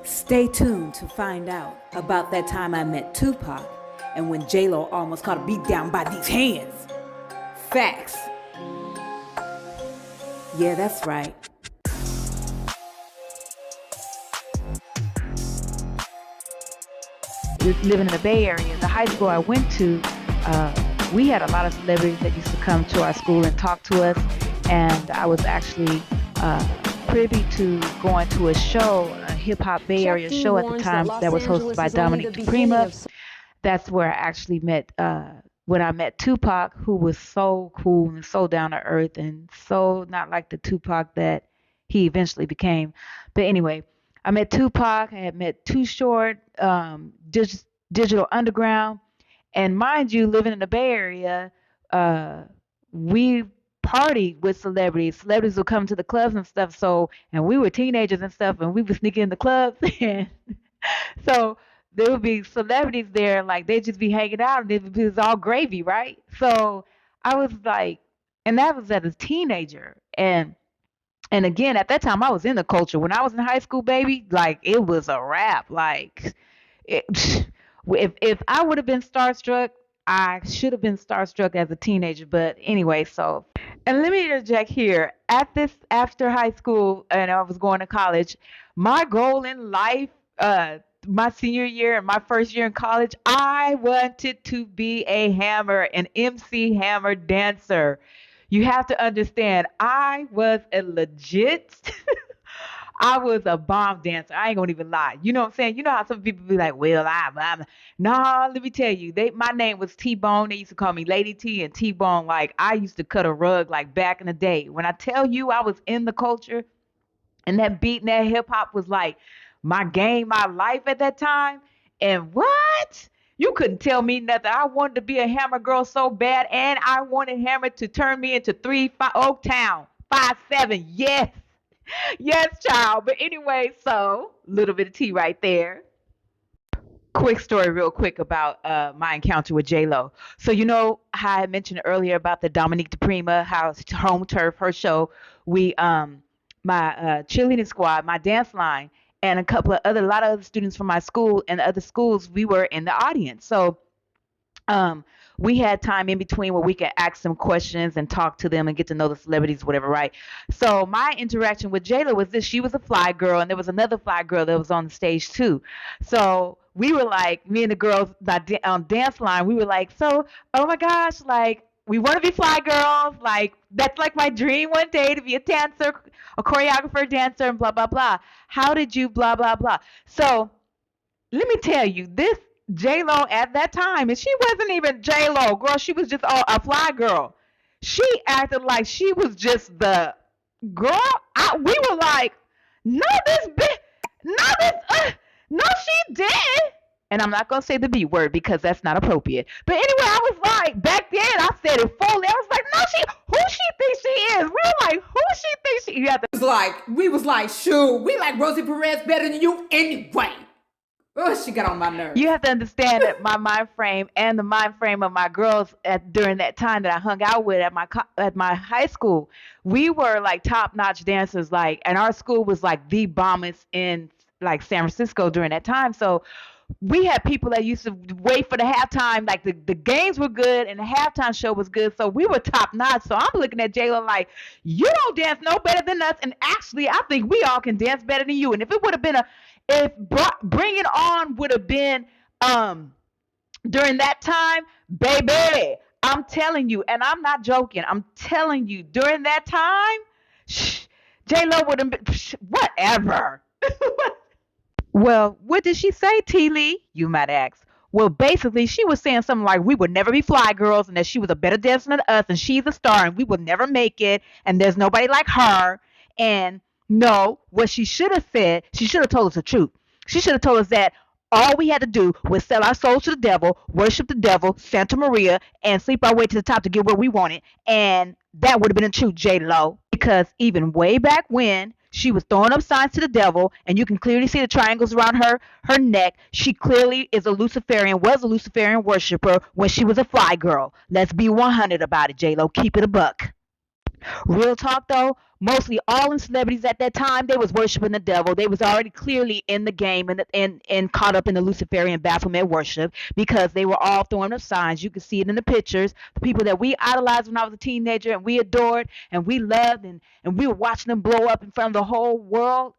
Stay tuned to find out about that time I met Tupac and when J-Lo almost caught a beat down by these hands. Facts. Yeah, that's right. Living in the Bay Area, the high school I went to, we had a lot of celebrities that used to come to our school and talk to us, and I was actually privy to going to a show, a hip-hop Bay Area show at the time that was hosted by Dominique DePrima. That's where I actually met, when I met Tupac, who was so cool and so down to earth and so not like the Tupac that he eventually became. But anyway, I met Tupac, I had met Too Short, Digital Underground, and mind you, living in the Bay Area, we partied with celebrities. Celebrities would come to the clubs and stuff. So, and we were teenagers and stuff, and we would sneak in the clubs, and so there would be celebrities there, like they'd just be hanging out, and it was all gravy, right? So I was like, and that was as a teenager, and again, at that time, I was in the culture. When I was in high school, baby, like it was a wrap. Like, it, if I would have been starstruck, I should have been starstruck as a teenager. But anyway, so, and let me interject here. At this, after high school, and I was going to college, my goal in life, my senior year and my first year in college, I wanted to be a hammer, an MC Hammer dancer. You have to understand, I was a legit, I was a bomb dancer. I ain't gonna even lie. You know what I'm saying? You know how some people be like, well, I'm. Nah, let me tell you, my name was T-Bone. They used to call me Lady T and T-Bone. Like, I used to cut a rug like back in the day. When I tell you I was in the culture and that beat and that hip hop was like my game, my life at that time. And what? You couldn't tell me nothing. I wanted to be a Hammer girl so bad, and I wanted Hammer to turn me into 3-5 Oaktown 5-7. Yes, yes, child. But anyway, so little bit of tea right there. Quick story, real quick about my encounter with J-Lo. So you know how I mentioned earlier about the Dominique DePrima, how it's home turf, her show. We my cheerleading squad, my dance line, and a lot of other students from my school and other schools, we were in the audience. So we had time in between where we could ask them questions and talk to them and get to know the celebrities, whatever, right? So my interaction with J-Lo was this. She was a fly girl, and there was another fly girl that was on the stage too. So we were like, me and the girls on dance line, we were like, so, oh my gosh, like, we want to be fly girls. Like, that's like my dream one day, to be a dancer, a choreographer, dancer, and blah, blah, blah. How did you blah, blah, blah? So let me tell you, this J-Lo at that time, and she wasn't even J-Lo, girl. She was just a fly girl. She acted like she was just the girl. We were like, no, no, she didn't. And I'm not going to say the B word because that's not appropriate. But anyway, I was like, back then, I said it fully. I was like, no, who she thinks she is? We were like, who she thinks she is? We was like, shoot, we like Rosie Perez better than you anyway. Oh, she got on my nerves. You have to understand that my mind frame and the mind frame of my girls during that time that I hung out with at my high school, we were like top-notch dancers, like, and our school was like the bombest in like San Francisco during that time. So we had people that used to wait for the halftime, like the games were good and the halftime show was good, so we were top notch. So I'm looking at J-Lo like, you don't dance no better than us, and actually I think we all can dance better than you. And if it would have been if Bring It On would have been during that time, baby, I'm telling you, and I'm not joking, I'm telling you, during that time, J-Lo would have been whatever. Well, what did she say, T. Lee? You might ask. Well, basically, she was saying something like we would never be fly girls and that she was a better dancer than us and she's a star and we would never make it and there's nobody like her. And no, what she should have said, she should have told us the truth. She should have told us that all we had to do was sell our souls to the devil, worship the devil, Santa Maria, and sleep our way to the top to get where we wanted. And that would have been the truth, J-Lo. Because even way back when, she was throwing up signs to the devil, and you can clearly see the triangles around her neck. She clearly was a Luciferian worshiper when she was a fly girl. Let's be 100 about it, J-Lo. Keep it a buck. Real talk though, mostly all them celebrities at that time, they was worshiping the devil. They was already clearly in the game and caught up in the Luciferian Baphomet worship because they were all throwing up signs. You could see it in the pictures. The people that we idolized when I was a teenager and we adored and we loved and we were watching them blow up in front of the whole world,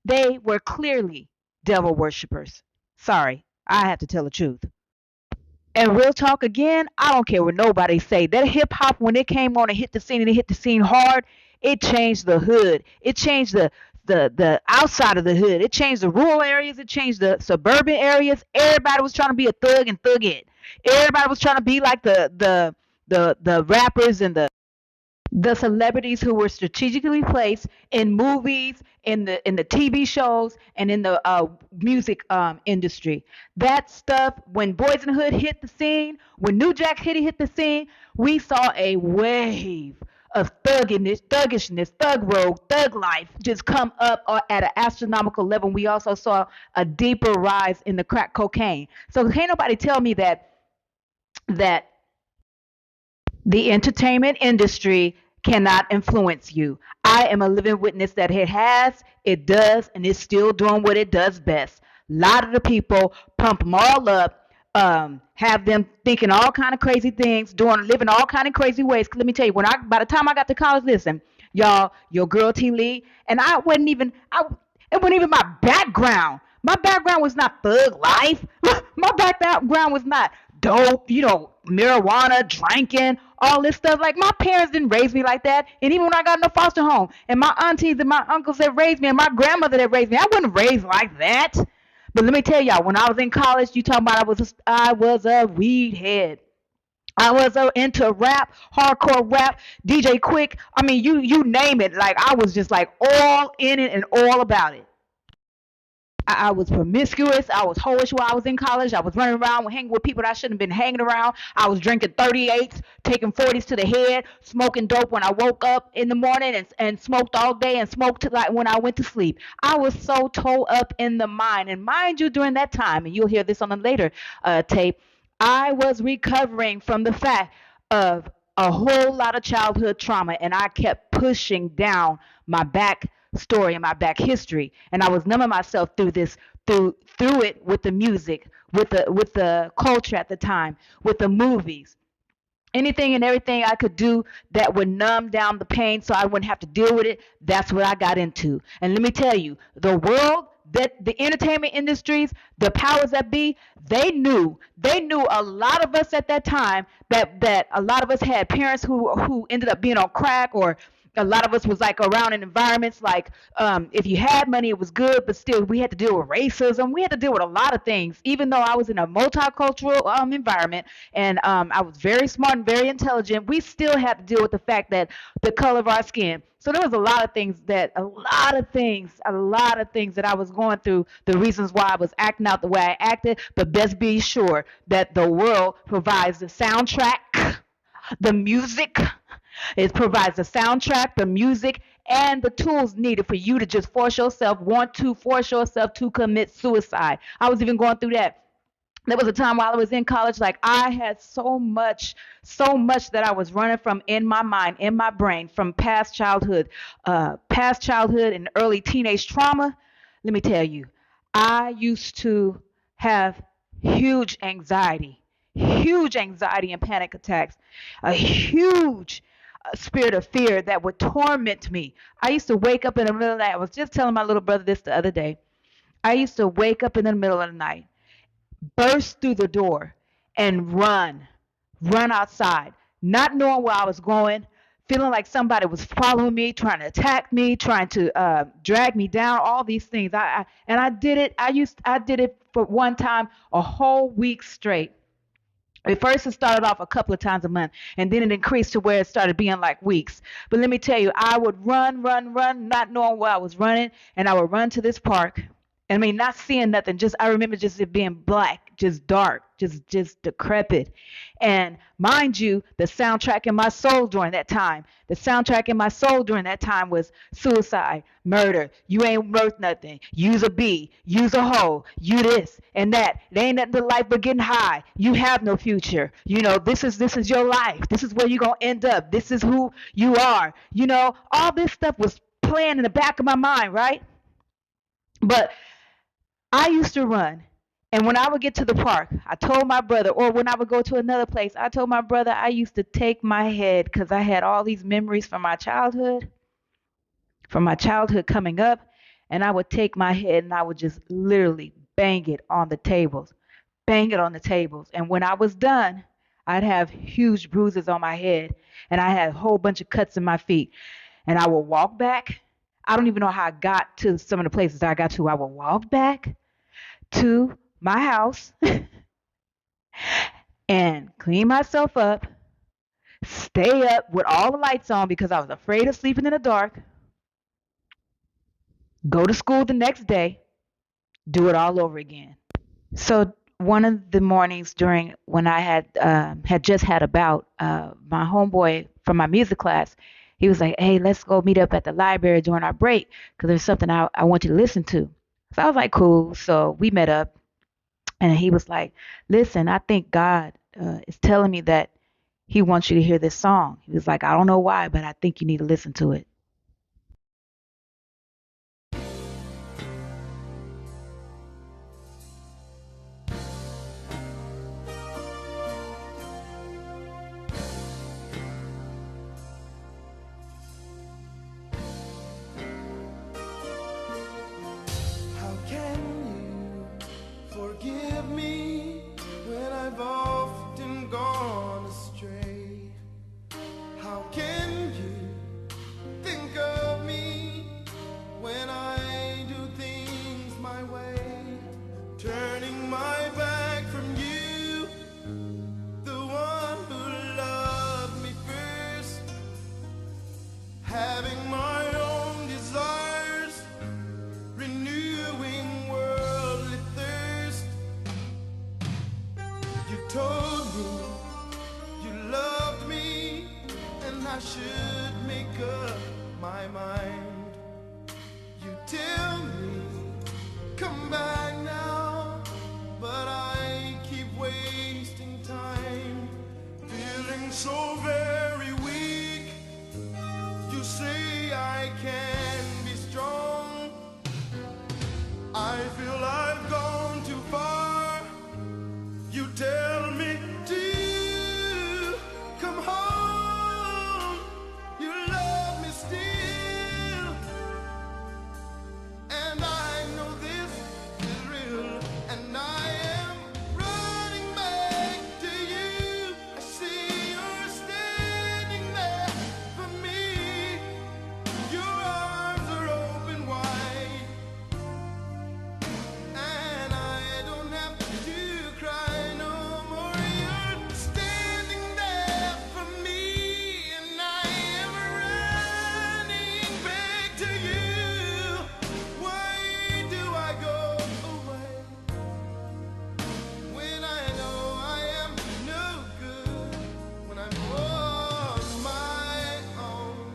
they were clearly devil worshippers. Sorry, I have to tell the truth. And real talk again, I don't care what nobody say. That hip hop when it came on and hit the scene and it hit the scene hard, it changed the hood. It changed the outside of the hood. It changed the rural areas. It changed the suburban areas. Everybody was trying to be a thug and thug it. Everybody was trying to be like the rappers and the celebrities who were strategically placed in movies, in the TV shows, and in the music industry. That stuff, when Boys in the Hood hit the scene, when New Jack City hit the scene, we saw a wave of thuggishness, thug road, thug life just come up at an astronomical level. We also saw a deeper rise in the crack cocaine. So can't nobody tell me that the entertainment industry cannot influence you. I am a living witness that it has, it does, and it's still doing what it does best. A lot of the people pump them all up, have them thinking all kind of crazy things, living all kind of crazy ways. 'Cause let me tell you, by the time I got to college, listen, y'all, your girl T Lee, and it wasn't even my background. My background was not thug life. My background was not dope, marijuana, drinking, all this stuff. Like my parents didn't raise me like that. And even when I got in a foster home, and my aunties and my uncles that raised me, and my grandmother that raised me, I wasn't raised like that. But let me tell y'all, when I was in college, you talking about I was a weed head. I was into rap, hardcore rap, DJ Quick. I mean, you name it. Like I was just like all in it and all about it. I was promiscuous. I was hoish while I was in college. I was running around hanging with people that I shouldn't have been hanging around. I was drinking 38s, taking 40s to the head, smoking dope when I woke up in the morning and smoked all day and smoked till like when I went to sleep. I was so toe up in the mind. And mind you, during that time, and you'll hear this on a later tape, I was recovering from the fact of a whole lot of childhood trauma, and I kept pushing down my back story and my back history, and I was numbing myself through it with the music, with the culture at the time, with the movies, anything and everything I could do that would numb down the pain so I wouldn't have to deal with it. That's what I got into. And let me tell you, the world, that the entertainment industries, the powers that be, they knew a lot of us at that time, that a lot of us had parents who ended up being on crack, or a lot of us was like around in environments like, if you had money it was good, but still we had to deal with racism. We had to deal with a lot of things, even though I was in a multicultural environment, and I was very smart and very intelligent. We still had to deal with the fact that the color of our skin. So there was a lot of things that I was going through, the reasons why I was acting out the way I acted. But best be sure that the world provides the soundtrack, the music. It provides the soundtrack, the music, and the tools needed for you to just force yourself to commit suicide. I was even going through that. There was a time while I was in college, like I had so much that I was running from in my mind, in my brain, from past childhood and early teenage trauma. Let me tell you, I used to have huge anxiety and panic attacks, a huge spirit of fear that would torment me. I used to wake up in the middle of the night. I was just telling my little brother this the other day. I used to wake up in the middle of the night, burst through the door, and run outside, not knowing where I was going, feeling like somebody was following me, trying to attack me, trying to drag me down, all these things. And I did it. I did it for one time a whole week straight. At first, it started off a couple of times a month, and then it increased to where it started being like weeks. But let me tell you, I would run, not knowing where I was running, and I would run to this park. I mean, not seeing nothing. I remember just it being black, just dark, just decrepit. And mind you, the soundtrack in my soul during that time, was suicide, murder. You ain't worth nothing. Use a B, use a hoe, you this and that. It ain't nothing to life but getting high. You have no future. You know, this is your life. This is where you're gonna end up. This is who you are. You know, all this stuff was playing in the back of my mind, right? But I used to run. And when I would get to the park, I told my brother, or when I would go to another place, I told my brother I used to take my head because I had all these memories from my childhood coming up. And I would take my head and I would just literally bang it on the tables. And when I was done, I'd have huge bruises on my head and I had a whole bunch of cuts in my feet. And I would walk back. I don't even know how I got to some of the places I got to. I would walk back to my house and clean myself up, stay up with all the lights on because I was afraid of sleeping in the dark, go to school the next day, do it all over again. So one of the mornings during when I had just had a bout, my homeboy from my music class, he was like, "Hey, let's go meet up at the library during our break because there's something I want you to listen to." So I was like, "Cool." So we met up, and he was like, "Listen, I think God is telling me that He wants you to hear this song." He was like, "I don't know why, but I think you need to listen to it." How can you forgive me when I've often gone astray? How can you think of me when I do things my way? Turning my back from you, the one who loved me first, having my own desires, renewing worldly thirst. You told me you loved me and I should make up my mind. You tell me come back now, but I keep wasting time, feeling so very weak. You say I can be strong. I feel I've gone too far. You tell me to come home. You love me still, and I know this is real, and I am running back to you. I see you're standing there for me. Your arms are open wide, and I don't have to cry no more. You're standing there for me, and I am running back to you. Why do I go away when I know I am no good, when I'm on my own?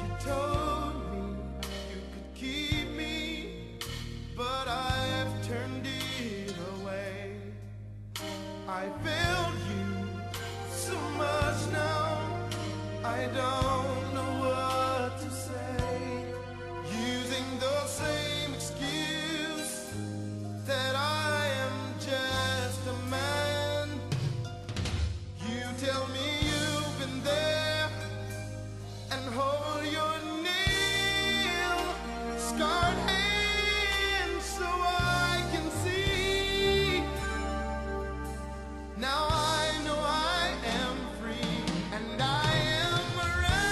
You told me you could keep me, but I've turned it away. I failed you so much now, I don't know what to say. Using the same excuse that I am just a man. You tell me you've been there and hold your nail scarred hand so I can see. Now I know I am free, and I am running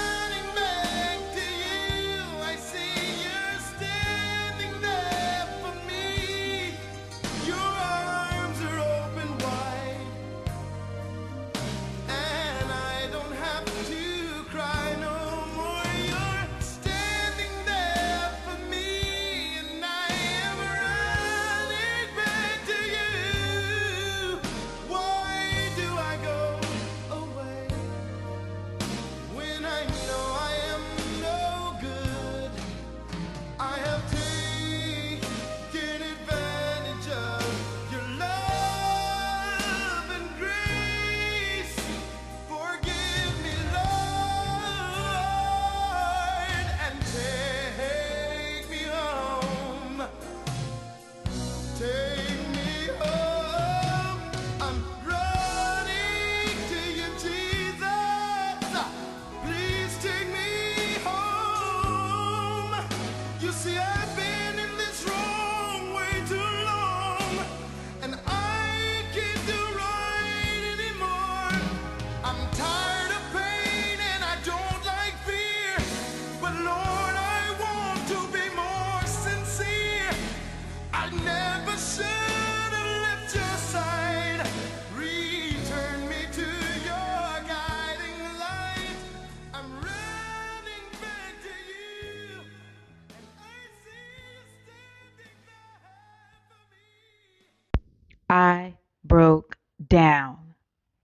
I broke down.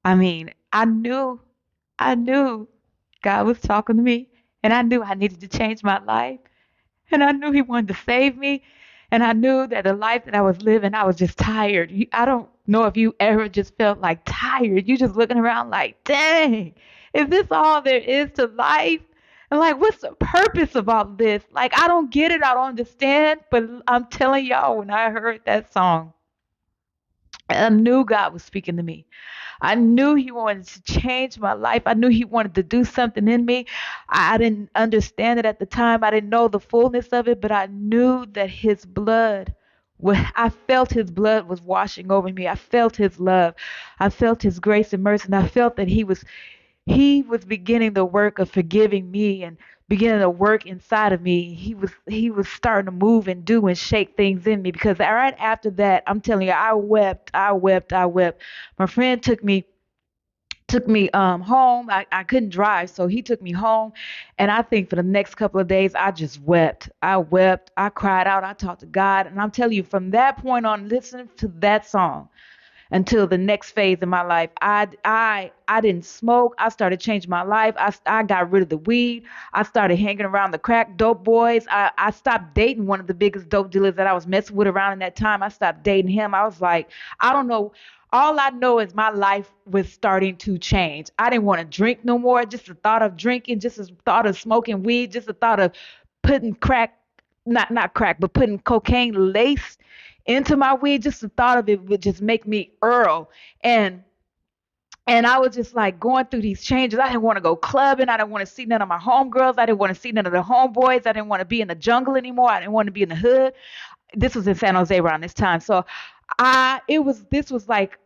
I mean, I knew God was talking to me, and I knew I needed to change my life, and I knew He wanted to save me, and I knew that the life that I was living, I was just tired. I don't know if you ever just felt like tired. You just looking around like, dang, is this all there is to life? And like, what's the purpose of all this? Like, I don't get it. I don't understand. But I'm telling y'all, when I heard that song, I knew God was speaking to me. I knew He wanted to change my life. I knew He wanted to do something in me. I didn't understand it at the time. I didn't know the fullness of it, but I knew that His blood, I felt His blood was washing over me. I felt His love. I felt His grace and mercy, and I felt that He was beginning the work of forgiving me and beginning to work inside of me. He was starting to move and do and shake things in me, because right after that, I'm telling you, I wept, I wept, I wept. My friend took me home. I couldn't drive, so he took me home, and I think for the next couple of days I just wept. I wept, I cried out, I talked to God, and I'm telling you, from that point on, listening to that song until the next phase of my life, I didn't smoke. I started changing my life. I got rid of the weed. I started hanging around the crack dope boys. I stopped dating one of the biggest dope dealers that I was messing with around in that time. I stopped dating him. I was like, I don't know. All I know is my life was starting to change. I didn't want to drink no more. Just the thought of drinking, just the thought of smoking weed, just the thought of putting crack, not crack, but putting cocaine lace into my weed. Just the thought of it would just make me Earl. And and I was just like going through these changes. I didn't want to go clubbing. I didn't want to see none of my homegirls. I didn't want to see none of the homeboys. I didn't want to be in the jungle anymore. I didn't want to be in the hood. This was in San Jose around this time. So this was like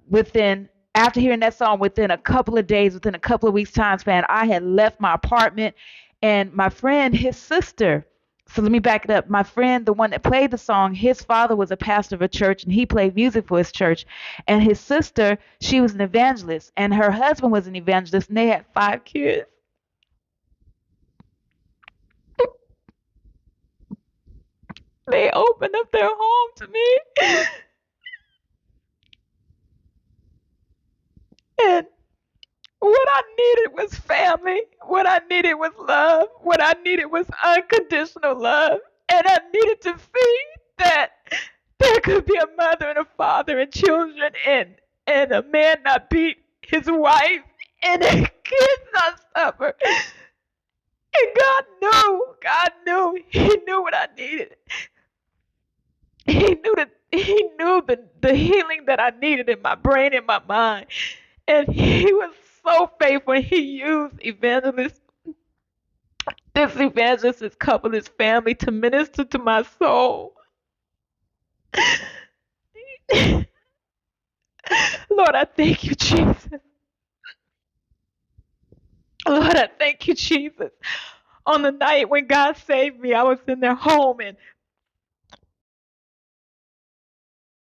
within, after hearing that song, within a couple of days, within a couple of weeks time span, I had left my apartment, and my friend, his sister, so let me back it up. My friend, the one that played the song, his father was a pastor of a church, and he played music for his church. And his sister, she was an evangelist, and her husband was an evangelist, and they had 5 kids. They opened up their home to me. And what I needed was family. What I needed was love. What I needed was unconditional love. And I needed to see that there could be a mother and a father and children, and a man not beat his wife, and a kid not suffer. And God knew, He knew what I needed. He knew the healing that I needed in my brain and my mind. And He was so faithful. He used this evangelist, this couple, this family, to minister to my soul. Lord, I thank you, Jesus. Lord, I thank you, Jesus. On the night when God saved me, I was in their home, and